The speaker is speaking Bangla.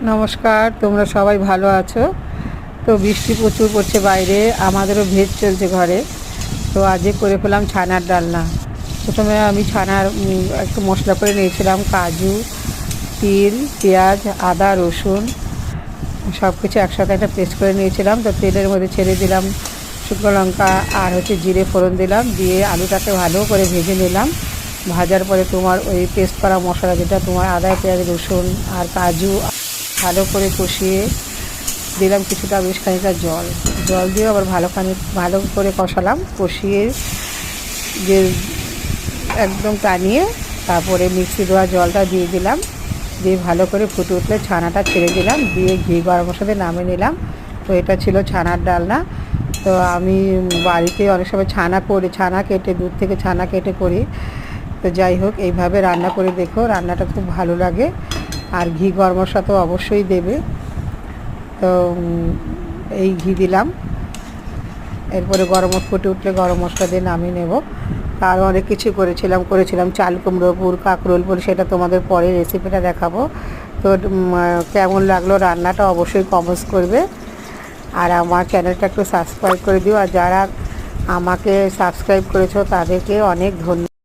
নমস্কার, তোমরা সবাই ভালো আছো? তো বৃষ্টি প্রচুর পড়ছে বাইরে, আমাদেরও ভেজ চলছে ঘরে। তো আজকে করে ফেলাম ছানার ডালনা। প্রথমে আমি ছানার একটু মশলা করে নিয়েছিলাম, কাজু, তিল, পেঁয়াজ, আদা, রসুন সব কিছু একসাথে একটা পেস্ট করে নিয়েছিলাম। তো তেলের মধ্যে ছেড়ে দিলাম শুকনো লঙ্কা আর জিরে ফোড়ন দিলাম, দিয়ে আলুটাকে ভালো করে ভেজে নিলাম। ভাজার পরে তোমার ওই পেস্ট করা মশলা, যেটা তোমার আদা, পেঁয়াজ, রসুন আর কাজু, ভালো করে কষিয়ে দিলাম কিছুটা, বেশ খানিকটা জল দিয়ে আবার ভালো করে কষালাম। কষিয়ে যে একদম টানিয়ে তারপরে মিক্সি দেওয়া জলটা দিয়ে দিলাম, দিয়ে ভালো করে ফুটে উঠলে ছানাটা ছেড়ে দিলাম, দিয়ে ঘি গরম মশলা দিয়ে নামিয়ে নিলাম। তো এটা ছিল ছানার ডালনা। তো আমি বাড়িতে অনেক সময় ছানা কেটে, দুধ থেকে ছানা কেটে করি। তো যাই হোক, এইভাবে রান্না করে দেখো, রান্নাটা খুব ভালো লাগে। আর ঘি গরম মশলা তো অবশ্যই দেবে। তো এই ঘি দিলাম, এরপরে ফুটে উঠলে গরম মশলা দিয়ে নামিয়ে নেব। আরও অনেক কিছু করেছিলাম চাল কুমড়ো পুর, কাঁকরোল পুর, সেটা তোমাদের পরে রেসিপিটা দেখাবো। তো কেমন লাগলো রান্নাটা অবশ্যই কমেন্টস করবে। আর আমার চ্যানেলটা একটু সাবস্ক্রাইব করে দিও। আর যারা আমাকে সাবস্ক্রাইব করেছো তাদেরকে অনেক ধন্যবাদ।